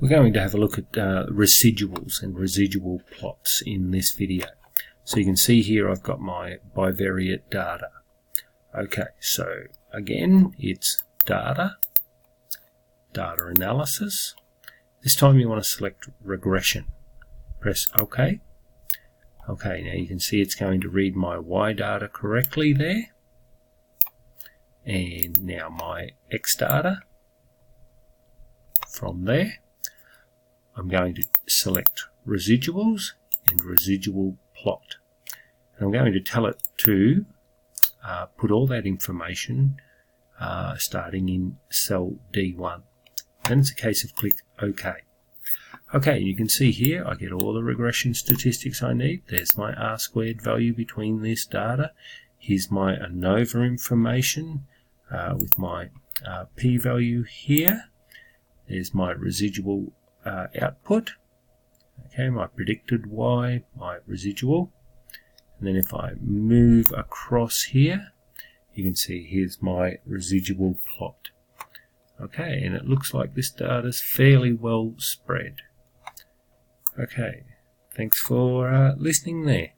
We're going to have a look at residuals and residual plots in this video. So you can see here I've got my bivariate data. Okay, so again it's data, data analysis. This time you want to select regression. Press OK. Okay, now you can see it's going to read my Y data correctly there. And now my X data. From there, I'm going to select residuals and residual plot. And I'm going to tell it to put all that information starting in cell D1. Then it's a case of click OK. Okay, you can see here I get all the regression statistics I need. There's my R-squared value between this data. Here's my ANOVA information with my p-value here. There's my residual output. Okay, my predicted Y, my residual. And then if I move across here, you can see here's my residual plot. Okay, and it looks like this data is fairly well spread. Okay, thanks for listening there.